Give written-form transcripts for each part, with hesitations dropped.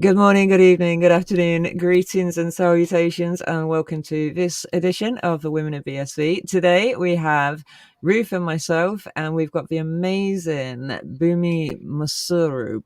Good morning, good evening, good afternoon, greetings and salutations, and welcome to this edition of the Women of BSV. Today we have Ruth and myself, and we've got the amazing Bomi Musuro,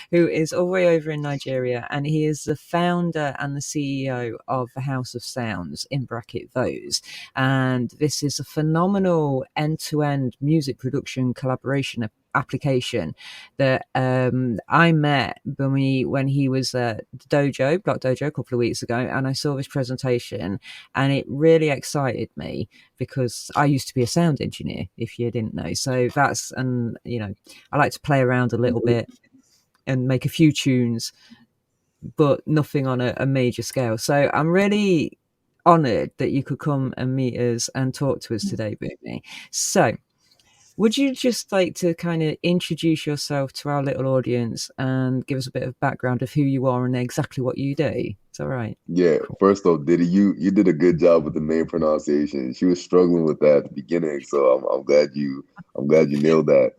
who is all the way over in Nigeria, and he is the founder and the CEO of the House of Sounds, in bracket those. And this is a phenomenal end-to-end music production collaboration application that I met when he was at Dojo, Block Dojo, a couple of weeks ago, and I saw this presentation, and it really excited me because I used to be a sound engineer, if you didn't know. So that's, and I like to play around a little bit and make a few tunes, but nothing on a major scale. So I'm really honored that you could come and meet us and talk to us today, Bomi. So would you just like to kind of introduce yourself to our little audience and give us a bit of background of who you are and exactly what you do? It's all right. Yeah, first off, Diddy, you did a good job with the name pronunciation. She was struggling with that at the beginning, so I'm glad you nailed that.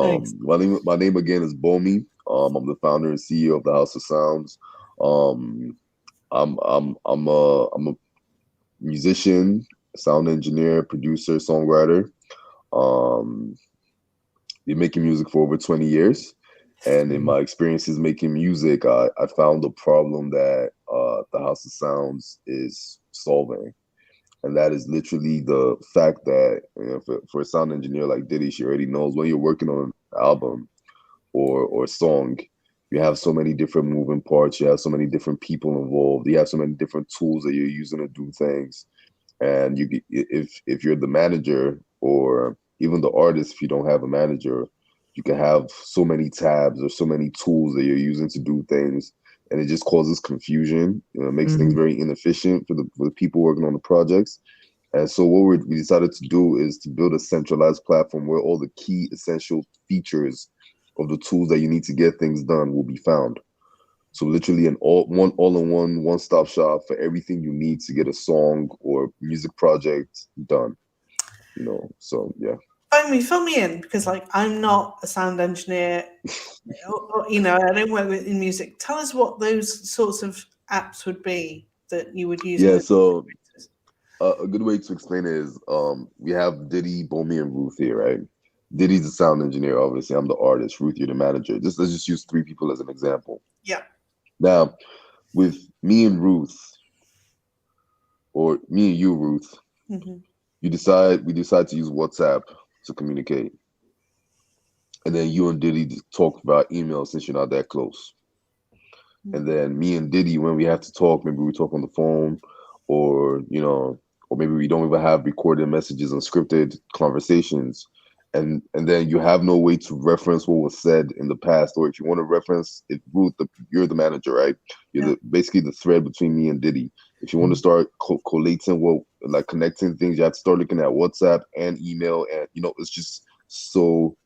Thanks. My name again is Bomi. I'm the founder and CEO of the House of Sounds. Um, I'm a musician, sound engineer, producer, songwriter. Um, been making music for over 20 years. And in my experiences making music, I found a problem that the House of Sounds is solving. And that is literally the fact that for a sound engineer like Diddy, she already knows when you're working on an album or song, you have so many different moving parts, you have so many different people involved, you have so many different tools that you're using to do things. And if you're the manager or even the artist, if you don't have a manager, you can have so many tabs or so many tools that you're using to do things, and it just causes confusion. It makes things Mm-hmm. very inefficient for the people working on the projects. And so what we decided to do is to build a centralized platform where all the key essential features of the tools that you need to get things done will be found. So literally an all-in-one, one-stop shop for everything you need to get a song or music project done. So yeah. Fill me in, because I'm not a sound engineer, I don't work in music. Tell us what those sorts of apps would be that you would use Yeah, with. so a good way to explain it is we have Diddy, Bomi, and Ruth here, right? Diddy's the sound engineer, obviously. I'm the artist. Ruth, you're the manager. Let's just use three people as an example. Yeah. Now, with me and Ruth, or me and you, Ruth, Mm-hmm. we decide to use WhatsApp to communicate. And then you and Diddy talk about email since you're not that close. And then me and Diddy, when we have to talk, maybe we talk on the phone, or or maybe we don't even have recorded messages and scripted conversations. And then you have no way to reference what was said in the past, or if you want to reference it, Ruth, you're the manager, right? You're Yeah. basically the thread between me and Diddy. If you want to start collating connecting things, you have to start looking at WhatsApp and email, and it's just so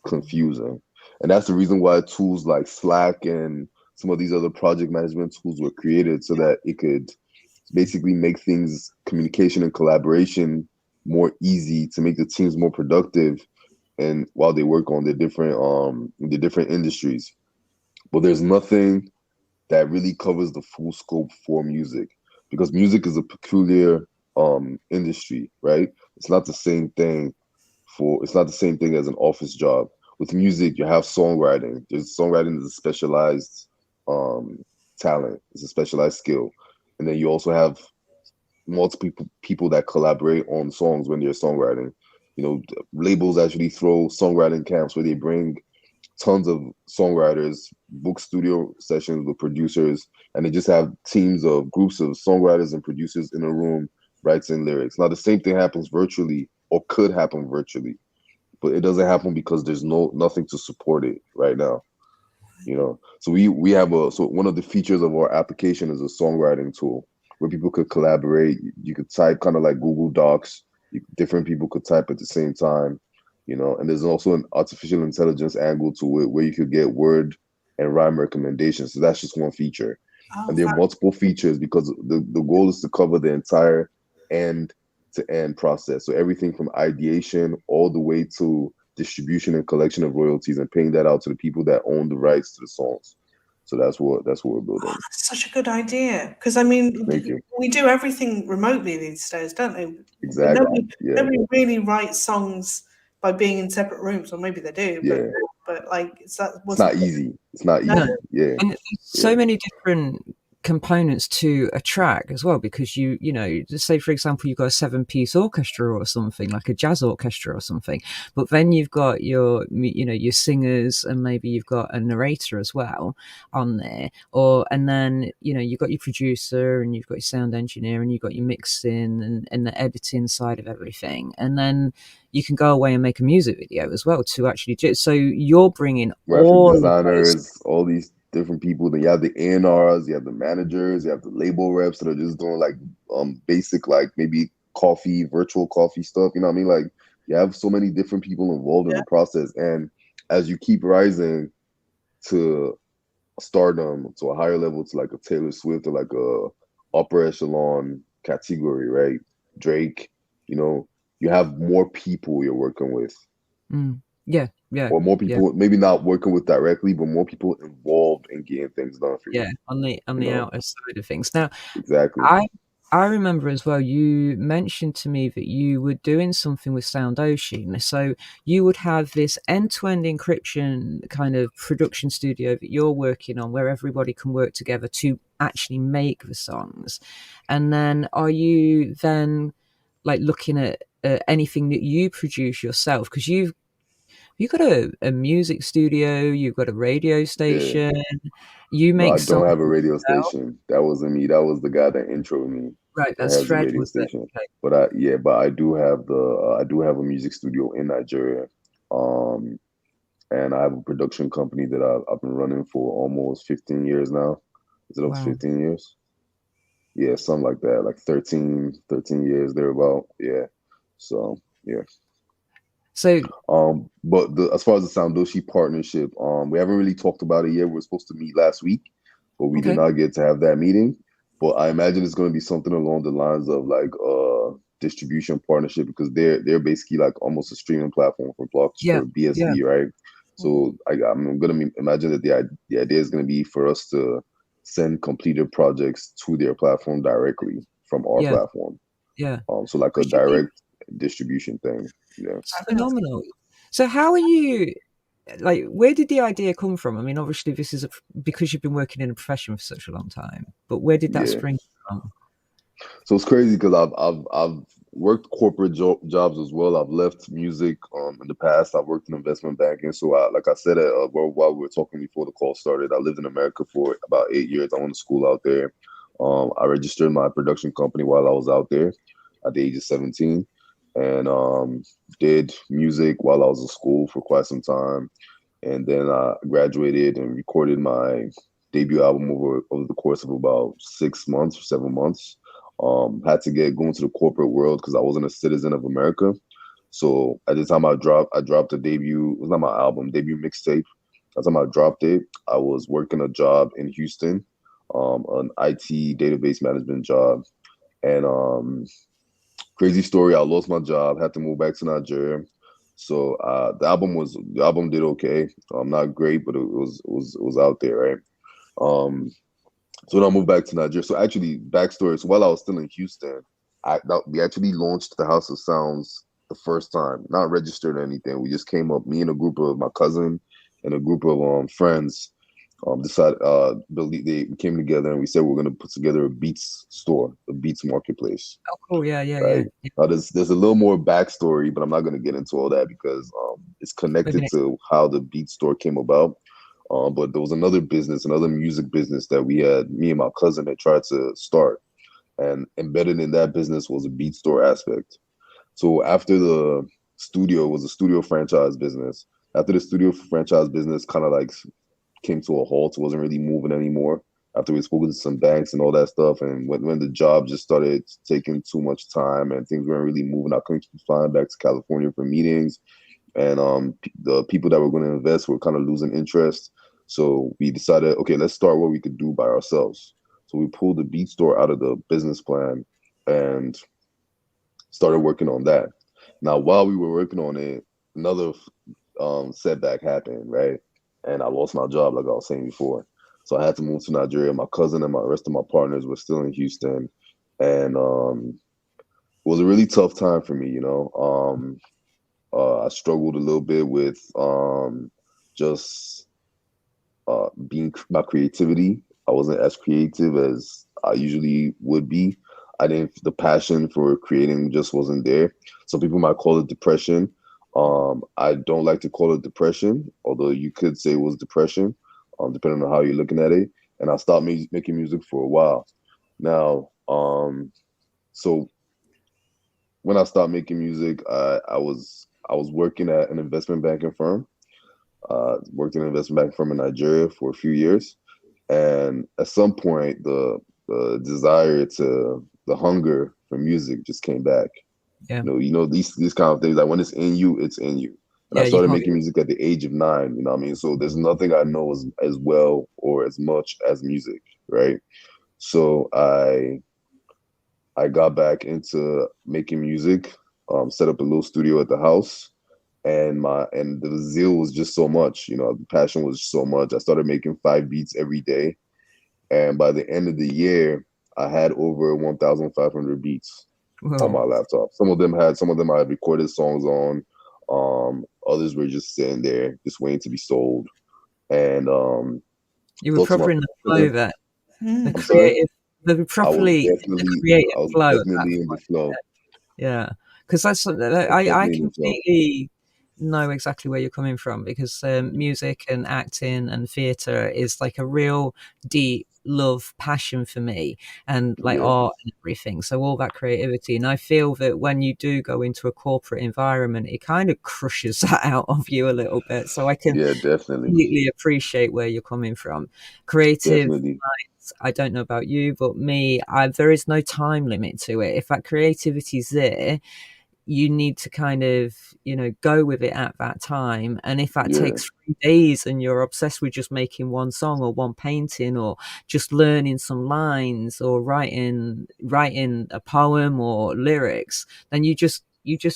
confusing. And that's the reason why tools like Slack and some of these other project management tools were created, so that it could basically make things, communication and collaboration, more easy, to make the teams more productive, and while they work on the different industries. But there's nothing that really covers the full scope for music, because music is a peculiar industry, right? It's not the same thing as an office job. With music, you have songwriting. Songwriting is a specialized um, talent. It's a specialized skill, and then you also have multiple people that collaborate on songs when they're songwriting. Labels actually throw songwriting camps where they bring tons of songwriters, book studio sessions with producers, and they just have teams of groups of songwriters and producers in a room writing lyrics. Now, the same thing happens virtually, or could happen virtually, but it doesn't happen because there's nothing to support it right now. So we have so one of the features of our application is a songwriting tool where people could collaborate. You could type kind of like Google Docs. Different people could type at the same time. And there's also an artificial intelligence angle to it where you could get word and rhyme recommendations. So that's just one feature. Oh, And there are multiple features because the goal is to cover the entire end to end process. So everything from ideation all the way to distribution and collection of royalties, and paying that out to the people that own the rights to the songs. So that's what we're building. Oh, that's such a good idea, because I mean, Thank you. we do everything remotely these days, don't they? Exactly. Nobody really writes songs by being in separate rooms, or maybe they do, but like it's not easy. It's not easy. No. Yeah. And there's so many different components to a track as well, because you know, just say for example you've got a 7-piece orchestra or something, like a jazz orchestra or something, but then you've got your, you know, your singers, and maybe you've got a narrator as well on there, and then, you know, you've got your producer, and you've got your sound engineer, and you've got your mixing and the editing side of everything, and then you can go away and make a music video as well to actually do. So you're bringing all designers, all these different people. Then you have the A&Rs, you have the managers, you have the label reps that are just doing like basic, like maybe virtual coffee stuff. You know what I mean? Like you have so many different people involved in the process. And as you keep rising to stardom, to a higher level, to like a Taylor Swift or like a upper echelon category, right? Drake, you know, you have more people you're working with. Yeah. Or more people, maybe not working with directly, but more people involved in getting things done for you. Yeah, on the outer side of things. Now, exactly. I remember as well, you mentioned to me that you were doing something with Sound Ocean. So you would have this end-to-end encryption kind of production studio that you're working on, where everybody can work together to actually make the songs. And then are you then like looking at anything that you produce yourself? Because you've got a music studio, you've got a radio station, you make I don't have a radio yourself. station. That wasn't me. That was the guy that introed me. Right, that that's has Fred. a radio station. Okay. But I do have a music studio in Nigeria, and I have a production company that I've been running for almost 15 years now. Is it up to 15 years? Yeah, something like that, like 13 years thereabout. Yeah. So yeah. So but as far as the Soundoshi partnership, we haven't really talked about it yet. We're supposed to meet last week, but we did not get to have that meeting. But I imagine it's going to be something along the lines of like distribution partnership, because they're basically like almost a streaming platform for blocks for BSV, right? So I'm going to imagine that the idea is going to be for us to send completed projects to their platform directly from our platform. Yeah. So like a direct distribution thing. Yeah. It's phenomenal. So how are you, like, where did the idea come from? I mean, obviously this is because you've been working in a profession for such a long time, but where did that spring from? So it's crazy because I've worked corporate jobs as well. I've left music in the past. I've worked in investment banking. So like I said, while we were talking before the call started, I lived in America for about 8 years. I went to school out there. I registered my production company while I was out there at the age of 17, and did music while I was in school for quite some time. And then I graduated and recorded my debut album over the course of about 6 months or 7 months. Had to go into the corporate world because I wasn't a citizen of America. So at the time I dropped a debut. It was not my album, debut mixtape. At the time I dropped it, I was working a job in Houston, an IT database management job. And crazy story, I lost my job, had to move back to Nigeria. So the album did okay. Not great, but it was out there, right? So then I moved back to Nigeria. So actually, backstory. So while I was still in Houston, we actually launched the House of Sounds the first time, not registered or anything. We just came up, me and a group of my cousin and a group of friends decided they came together and we said we're going to put together a beats store, a beats marketplace. Oh, cool. Yeah. There's a little more backstory, but I'm not going to get into all that because it's connected to how the beat store came about. But there was another music business that me and my cousin had tried to start, and embedded in that business was a beat store aspect. So after the studio was a studio franchise business, after the studio franchise business kind of like came to a halt, it wasn't really moving anymore. After we spoke to some banks and all that stuff, and when the job just started taking too much time and things weren't really moving, I couldn't keep flying back to California for meetings, and the people that were going to invest were kind of losing interest. So we decided, okay, let's start what we could do by ourselves. So we pulled the beat store out of the business plan and started working on that. Now, while we were working on it, another setback happened, right? And I lost my job, like I was saying before. So I had to move to Nigeria. My cousin and my rest of my partners were still in Houston, and it was a really tough time for me. I struggled a little bit with just being my creativity. I wasn't as creative as I usually would be. I didn't. The passion for creating just wasn't there. Some people might call it depression. I don't like to call it depression, although you could say it was depression, depending on how you're looking at it. And I stopped making music for a while. Now, so when I stopped making music, I was working at an investment banking firm. Worked in an investment banking firm in Nigeria for a few years, and at some point, the desire the hunger for music just came back. Yeah. These kind of things. Like when it's in you, it's in you. And Yeah, I you started can't. making music at the age of 9. You know what I mean? So there's nothing I know as well or as much as music, right? So I got back into making music, set up a little studio at the house, and the zeal was just so much, the passion was so much. I started making 5 beats every day, and by the end of the year, I had over 1,500 beats on my Whoa. laptop. Some of them I had recorded songs on. Others were just sitting there, just waiting to be sold. And You were talk to my proper in the flow friends. there. The I'm sorry. creative, the properly in the creative I was flow at that definitely in the point. flow. Yeah, because that's I was I definitely in the flow. completely know exactly where you're coming from, because music and acting and theatre is like a real deep love passion for me, and like Yeah, art and everything. So all that creativity, and I feel that when you do go into a corporate environment, it kind of crushes that out of you a little bit. So I can yeah, definitely, completely appreciate where you're coming from. Creative, definitely. I don't know about you, but me, there is no time limit to it. If that creativity is there, you need to kind of, go with it at that time. And if that Yeah, takes 3 days and you're obsessed with just making one song or one painting or just learning some lines or writing a poem or lyrics, then you just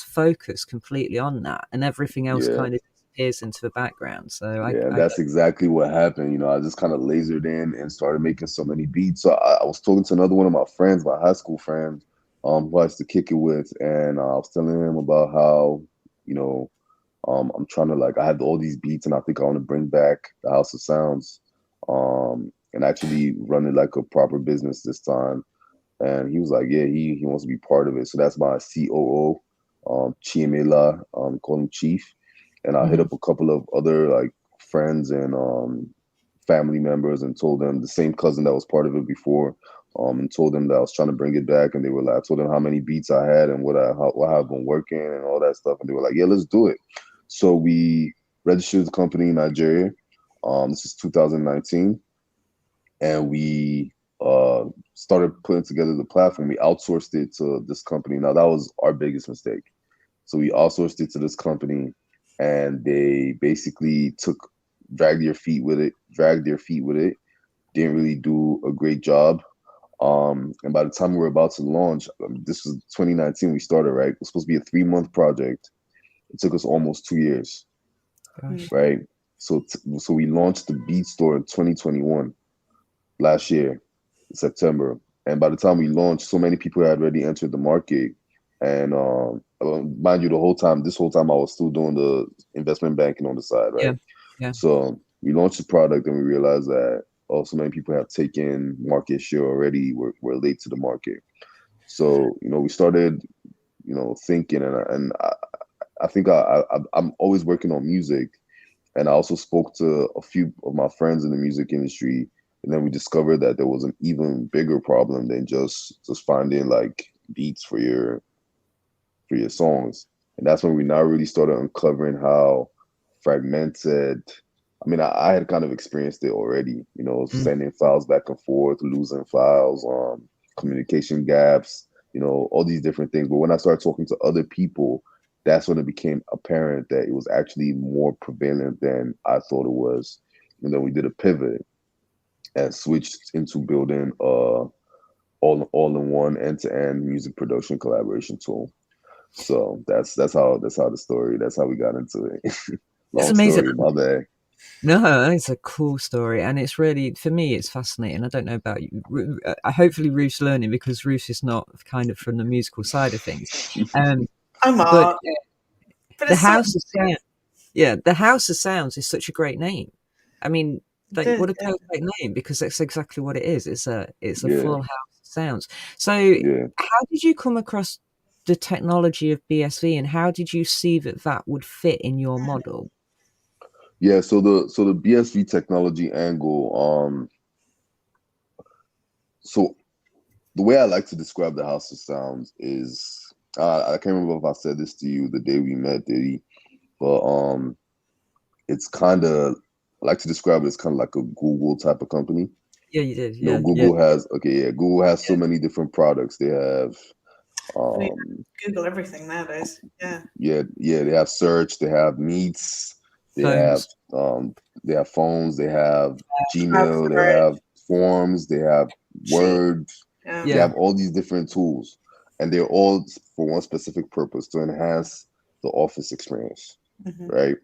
focus completely on that, and everything else yeah. kind of disappears into the background. So Yeah, and I that's get. exactly what happened. I just kind of lasered in and started making so many beats. So I was talking to another one of my friends, my high school friend, who I used to kick it with, and I was telling him about how, you know, I'm trying to I had all these beats, and I think I want to bring back the House of Sounds, and actually run it like a proper business this time. And he was like, yeah, he wants to be part of it. So that's my COO, Chiemela, call him Chief. And I hit Mhm. up a couple of other friends and family members and told them, the same cousin that was part of it before, and told them that I was trying to bring it back. And they were like, I told them how many beats I had and what I've been working and all that stuff. And they were like, yeah, let's do it. So we registered the company in Nigeria. This is 2019, and we started putting together the platform. We outsourced it to this company. Now that was our biggest mistake. So we outsourced it to this company, and they basically dragged their feet with it. Didn't really do a great job. And by the time we were about to launch, this was 2019. We started, right. It was supposed to be a 3-month project. It took us almost 2 years, Gosh. right? So we launched the Beat Store in 2021, last year, September. And by the time we launched, so many people had already entered the market. And mind you, this whole time I was still doing the investment banking on the side, Yeah. right? Yeah. So we launched the product, and we realized that, oh, so many people have taken market share already. We're late to the market. So, we started, thinking, and I think I'm always working on music. And I also spoke to a few of my friends in the music industry, and then we discovered that there was an even bigger problem than just finding beats for your songs. And that's when we now really started uncovering how fragmented. I mean, I had kind of experienced it already, Mm. sending files back and forth, losing files, communication gaps, all these different things. But when I started talking to other people, that's when it became apparent that it was actually more prevalent than I thought it was. And then we did a pivot and switched into building all-in-one end-to-end music production collaboration tool. So that's how we got into it. It's Long amazing. story, my bad. No, it's a cool story, and it's really, for me, it's fascinating. I don't know about you. Hopefully, Ruth's learning because Ruth is not kind of from the musical side of things. I'm But art, but the it's so House of Sound, yeah, the House of Sounds is such a great name. I mean, like, good. what a perfect name, because that's exactly what it is. It's a Yeah, full house of sounds. So, yeah, how did you come across the technology of BSV, and how did you see that that would fit in your model? yeah. So the BSV technology angle. So the way I like to describe the House of Sounds is I can't remember if I said this to you the day we met, Diddy, but it's kind of I like to describe it as kind of like a Google type of company. Yeah, you did. You know, Yeah, yeah, Google has Google has Yeah, so many different products. They have I mean, um Google everything nowadays. Yeah, they have search, they have meets, they have phones. um they have phones, they have Crowd Gmail, they for it, have forms, they have sheet. Word, Yeah. they Yeah. have all these different tools, and they're all for one specific purpose to enhance the office experience, Hmm. right?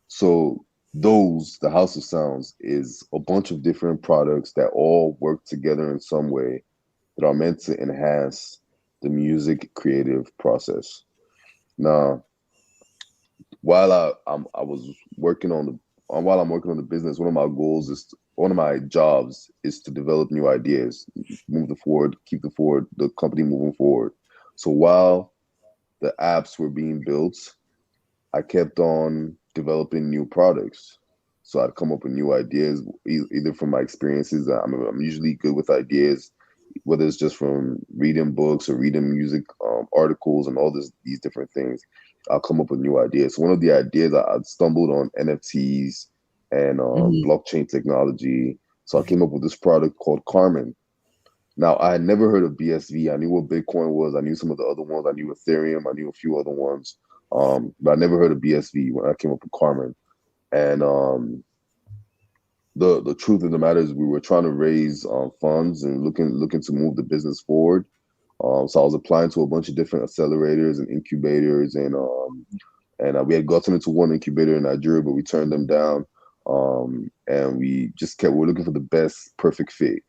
So the House of Sounds is a bunch of different products that all work together in some way that are meant to enhance the music creative process. Now, I was working on the while I'm working on the business, one of my jobs is to develop new ideas, move the forward, keep the company moving forward. So while the apps were being built, I kept on developing new products. So I'd come up with new ideas, either from my experiences. I'm usually good with ideas, whether it's just from reading books or reading music articles and these different things. I'll come up with new ideas. So one of the ideas I stumbled on NFTs and Hmm. blockchain technology. So I came up with this product called Carmen. Now I had never heard of BSV. I knew what Bitcoin was. I knew some of the other ones. I knew Ethereum. I knew a few other ones. But I never heard of BSV when I came up with Carmen. And the truth of the matter is, we were trying to raise funds and looking to move the business forward. So I was applying to a bunch of different accelerators and incubators, and we had gotten into one incubator in Nigeria, but we turned them down. And we're looking for the best perfect fit.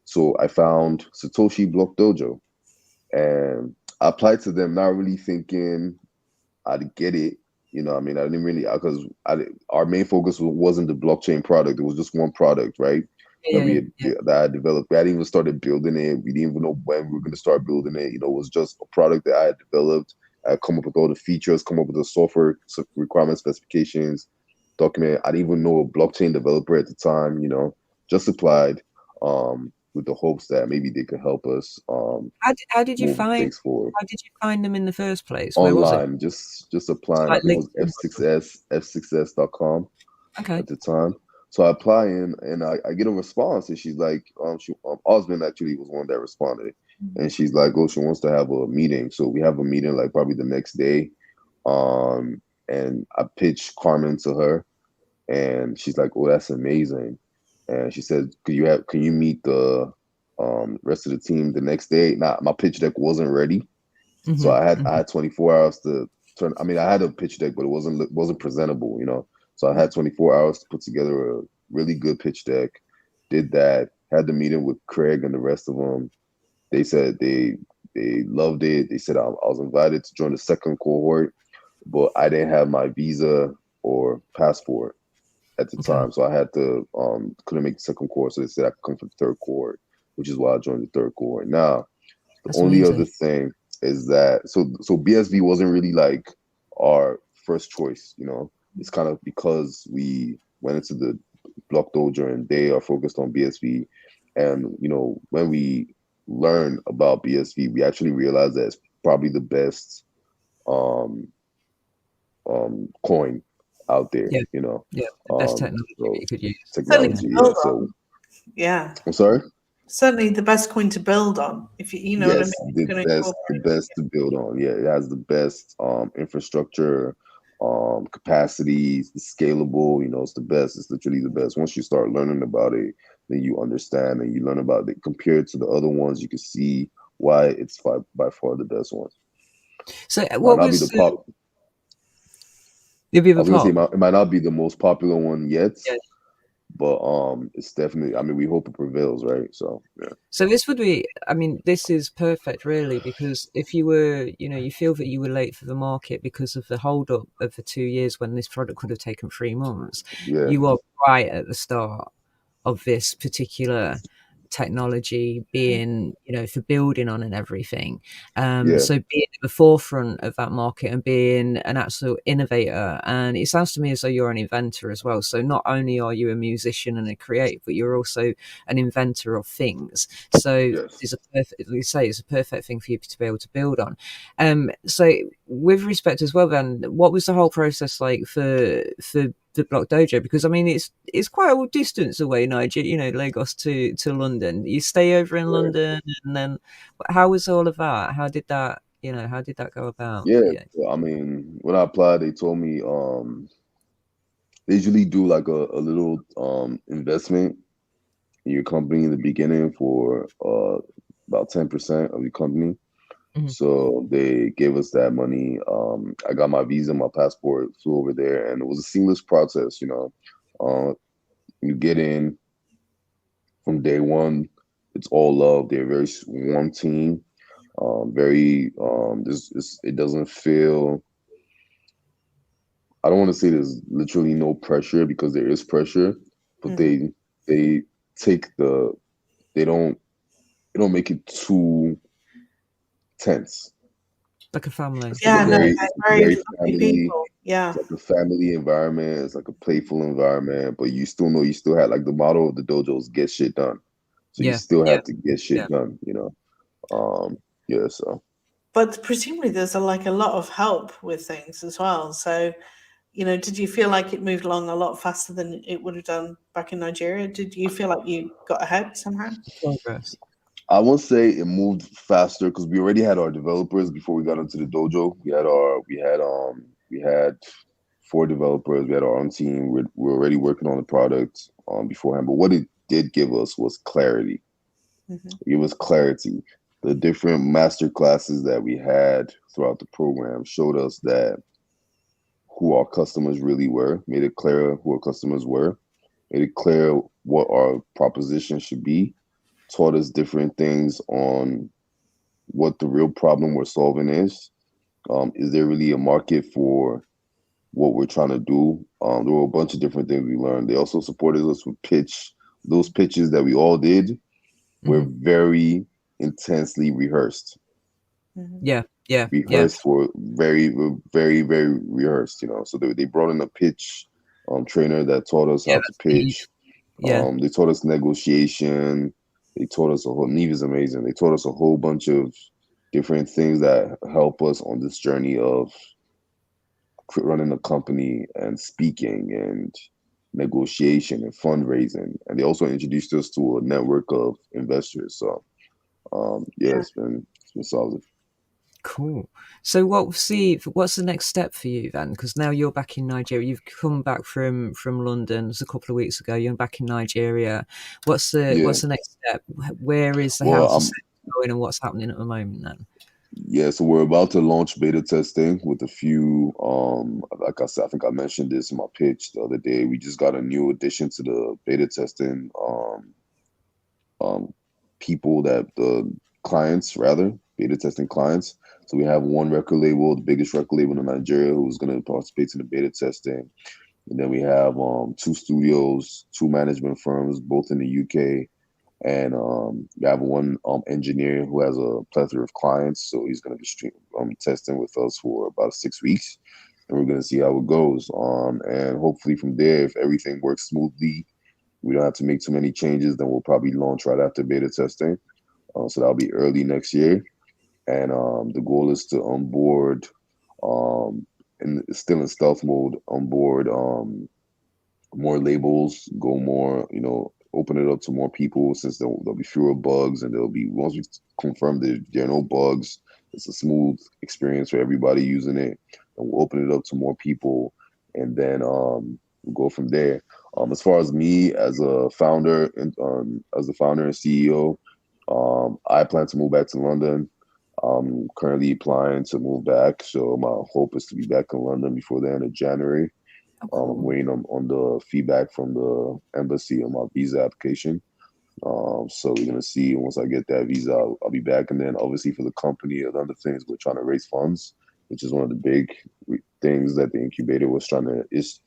So I found Satoshi Block Dojo, and I applied to them, not really thinking I'd get it. You know, I mean, I didn't really because our main focus wasn't the blockchain product. It was just one product, right? Yeah, yeah, yeah. That I developed. We hadn't even started building it. We didn't even know when we were going to start building it. You know, it was just a product that I had developed. I had come up with all the features, come up with the software requirement specifications, document. I didn't even know a blockchain developer at the time. You know, just applied with the hopes that maybe they could help us How did you move find things forward. how did you find them in the first place? Where was it? Online, just applying. I Like think it was LinkedIn or something? f6s.com Okay. at the time. So I apply in, and I get a response, and she's like, Osmond actually was one that responded, and she's like, oh, she wants to have a meeting. So we have a meeting like probably the next day, and I pitched Carmen to her, and she's like, oh, that's amazing, and she said, can you meet the rest of the team the next day? Now my pitch deck wasn't ready, so Hmm. I had 24 hours to turn. I mean, I had a pitch deck, but it wasn't presentable, you know. So I had 24 hours to put together a really good pitch deck. Did that. Had the meeting with Craig and the rest of them. They said they loved it. They said I was invited to join the second cohort, but I didn't have my visa or passport at the Okay. time, so I had to couldn't make the second cohort. So they said I could come for the third cohort, which is why I joined the third cohort. Now the That's only other amazing. thing is that so BSV wasn't really like our first choice, you know. It's kind of because we went into the Block Dojo and they are focused on BSV, and you know when we learn about BSV, we actually realized that it's probably the best um coin out there, Yeah, you know. yeah. The best technology that So you could use. Certainly Yeah. to technology, yeah. build So on. Yeah, I'm sorry. certainly the best coin to build on. If you know what I mean, Yes, if you're going to the incorporate. best to build on. Yeah, it has the best infrastructure, capacities, it's scalable, you know, it's the best. It's literally the best. Once you start learning about it, then you understand and you learn about it. Compared to the other ones, you can see why it's by far the best one. So, Might what not be was the pop. It'd be I the was gonna say pop. it might not be the most popular one yet, Yeah. but it's definitely. I mean, we hope it prevails, right? So yeah. So this would be, I mean, this is perfect, really, because if you were, you feel that you were late for the market because of the hold up of the 2 years when this product could have taken 3 months, Yeah. you are right at the start of this particular technology being, for building on and everything. Yeah. So being at the forefront of that market and being an absolute innovator. And it sounds to me as though you're an inventor as well. So not only are you a musician and a creative, but you're also an inventor of things. So Yes. it's a perfect thing for you to be able to build on. So with respect as well, then, what was the whole process like for the Block Dojo? Because I mean, it's quite a distance away, Nigeria, Lagos to London. You stay over in London, and then how was all of that? How did that go about Yeah. for you? So, I mean, when I applied, they told me they usually do like a little investment in your company in the beginning for about 10% of your company. Mhm. So they gave us that money. I got my visa, my passport, flew over there, and it was a seamless process. You get in from day one. It's all love. They're a very warm team. Very it doesn't feel. I don't want to say there's literally no pressure because there is pressure, but Mhm. they take the they don't make it too tense. Like a family. It's like a Yeah, no, Yeah. very they're it's like a very very lovely family. people. Yeah. It's like a family environment. It's like a playful environment, but you still know you still have like the motto of the dojo is get shit done. So you Yeah. still Yeah. have to get Yeah. shit done. Yeah. So But presumably there's like a lot of help with things as well. So, did you feel like it moved along a lot faster than it would have done back in Nigeria? Did you feel like you got ahead somehow? Progress. I won't say it moved faster because we already had our developers before we got into the dojo. We had 4 developers. We had our own team. We're already working on the product beforehand. But what it did give us was clarity. Hmm. It was clarity. The different master classes that we had throughout the program showed us that who our customers really were, made it clear who our customers were, made it clear what our proposition should be, taught us different things on what the real problem we're solving is. Is there really a market for what we're trying to do? There were a bunch of different things we learned. They also supported us with pitch. Those pitches that we all did were Hmm. very intensely rehearsed. Hmm. Yeah. Yeah. Yeah. Rehearsed for very rehearsed. So they brought in a pitch trainer that taught us Yeah. how to That's big. pitch. Yeah. They taught us negotiation. They taught us a whole. Neve is amazing. They taught us a whole bunch of different things that help us on this journey of running a company and speaking and negotiation and fundraising. And they also introduced us to a network of investors. So yeah, Yeah. it's been solid. Cool. So what's the next step for you then? Because now you're back in Nigeria. You've come back from London. It was a couple of weeks ago. You're back in Nigeria. What's the Yeah. what's the next step? Where is the Well, house of I'm Sound going, and what's happening at the moment then? Yeah, so we're about to launch beta testing with a few like I said, I think I mentioned this in my pitch the other day. We just got a new addition to the beta testing um people that the clients rather, beta testing clients. So we have one record label, the biggest record label in Nigeria, who's gonna participate in the beta testing. And then we have 2 studios, 2 management firms, both in the UK, and we have one engineer who has a plethora of clients, so he's going to be testing with us for about 6 weeks, and we're going to see how it goes. And hopefully from there, if everything works smoothly, we don't have to make too many changes. Then we'll probably launch right after beta testing. So that'll be early next year, and the goal is to onboard, and still in stealth mode, onboard more labels, go more, open it up to more people since there'll be fewer bugs and there'll be, once we confirm that there are no bugs, it's a smooth experience for everybody using it. And we'll open it up to more people and then we'll go from there. As far as me as a founder and CEO, I plan to move back to London. I'm currently applying to move back, so my hope is to be back in London before the end of January. Oh, cool. I'm waiting on the feedback from the embassy on my visa application. So we're gonna see. Once I get that visa, I'll be back. And then obviously for the company, another thing is we're trying to raise funds, which is one of the big things that the incubator was trying to is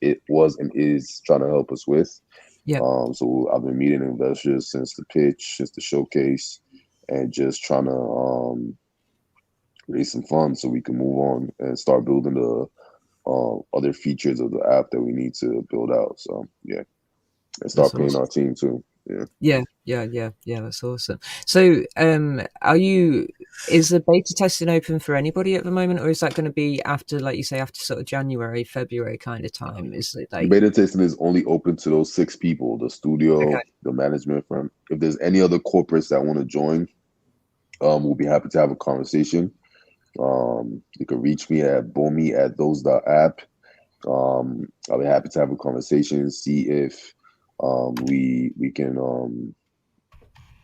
trying to help us with. Yeah. So I've been meeting investors since the pitch, since the showcase, and just trying to raise some funds so we can move on and start building the other features of the app that we need to build out. So yeah, and start paying our team too. Yeah. That's awesome. So, is the beta testing open for anybody at the moment, or is that going to be after, like you say, after sort of January, February kind of time? Is it like beta testing is only open to those 6 people: the studio, the management firm. If there's any other corporates that want to join, we'll be happy to have a conversation. You can reach me at bomi@those.app. I'll be happy to have a conversation, see if we can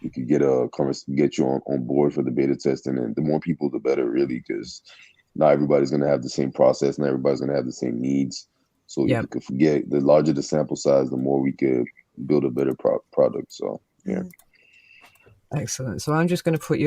get you on board for the beta testing. And the more people, the better, really, because not everybody's going to have the same process, not everybody's going to have the same needs. So you could forget, the larger the sample size, the more we could build a better product. So yeah. Excellent. So I'm just going to put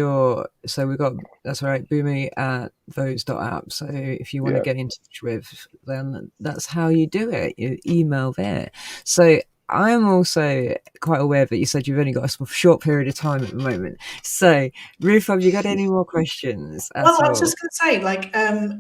so we've got, that's all right, Bomi@those.app. So if you want to get in touch with, then that's how you do it. You email there. So I'm also quite aware that you said you've only got a short period of time at the moment. So Ruth, have you got any more questions? Well, I was just going to say, like,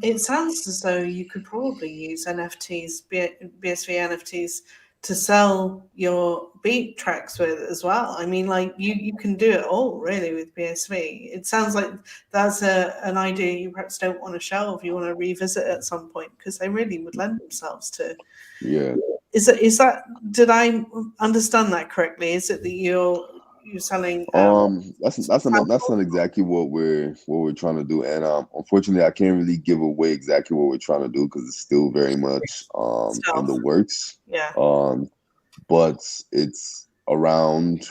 it sounds as though you could probably use NFTs, BSV NFTs, to sell your beat tracks with as well. I mean, like, you can do it all really with BSV. It sounds like that's an idea you perhaps don't want to shelve. You want to revisit at some point, because they really would lend themselves to. Yeah. Is that? Did I understand that correctly? Is it that you're selling? That's not exactly what we're trying to do, and unfortunately, I can't really give away exactly what we're trying to do because it's still very much in the works. Yeah. But it's around,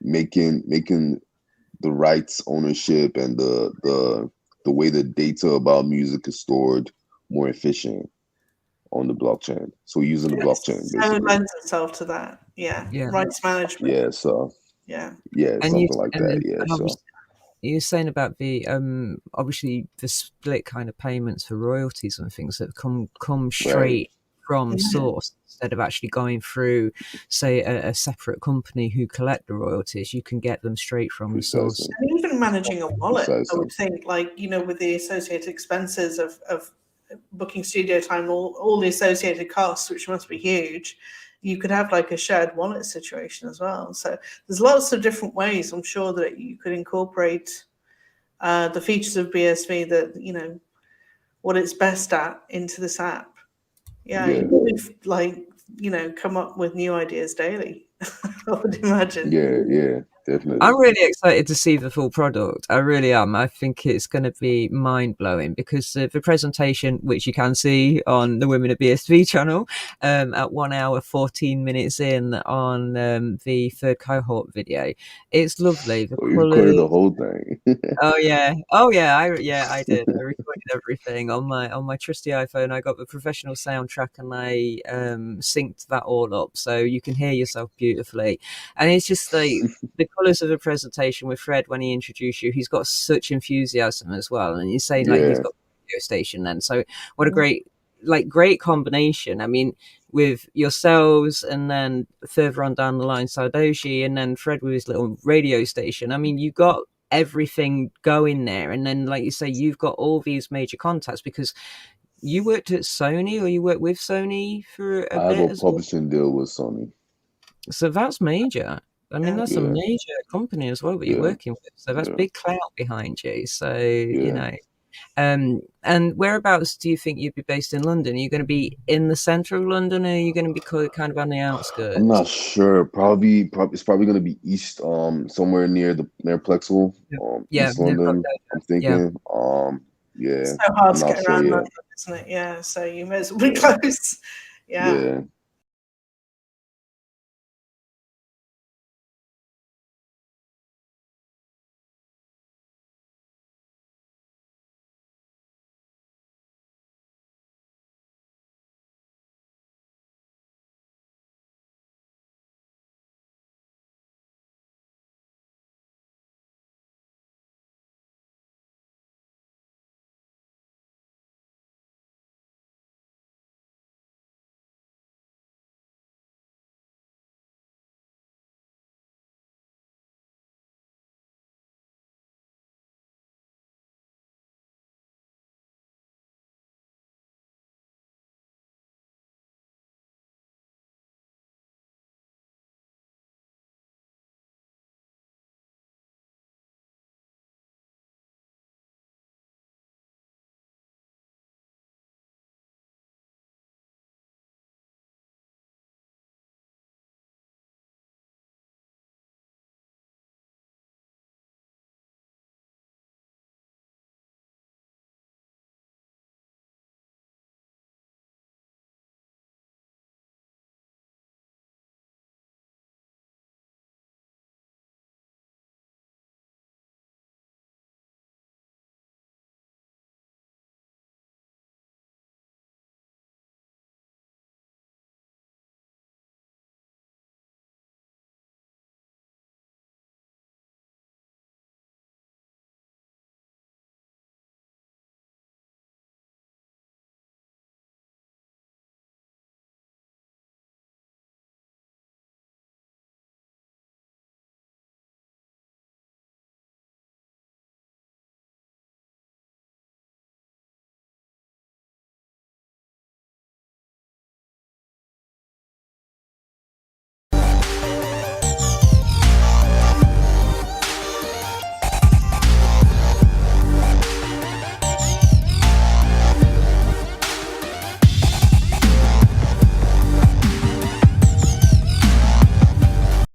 making the rights ownership and the way the data about music is stored more efficient on the blockchain. So using the blockchain, basically. So it lends itself to that. Yeah. Rights management. Yeah. So yeah, something like that. Yeah. So you're saying about the obviously the split kind of payments for royalties and things that come straight from source instead of actually going through, say, a separate company who collect the royalties. You can get them straight from the source. And even managing a wallet, I would think, like, with the associated expenses of booking studio time, all the associated costs, which must be huge, you could have like a shared wallet situation as well. So there's lots of different ways, I'm sure, that you could incorporate the features of BSV that, what it's best at into this app. You've come up with new ideas daily, I would imagine. Yeah, definitely. I'm really excited to see the full product. I really am. I think it's going to be mind-blowing because the presentation, which you can see on the Women of BSV channel at 1 hour 14 minutes in on the third cohort video, it's lovely. The you recorded the whole thing. I did. I recorded everything on my trusty iPhone. I got the professional soundtrack and I synced that all up so you can hear yourself beautifully. And it's just like the colours of the presentation with Fred when he introduced you. He's got such enthusiasm as well, and he's saying like he's got a radio station. Then, so what a great combination. I mean, with yourselves, and then further on down the line, Sardoshi, and then Fred with his little radio station. I mean, you got everything going there, and then, like you say, you've got all these major contacts because you worked at Sony, or you worked with Sony for a bit. I have a publishing deal with Sony, so that's major. I mean, that's a major company as well that you're working with. So that's big clout behind you. So, and whereabouts do you think you'd be based in London? Are you going to be in the centre of London, or are you going to be kind of on the outskirts? I'm not sure. It's probably going to be east, somewhere near Plexel, East London. I'm thinking. It's so hard to get around London, isn't it? Yeah. So you may as well be close. Yeah.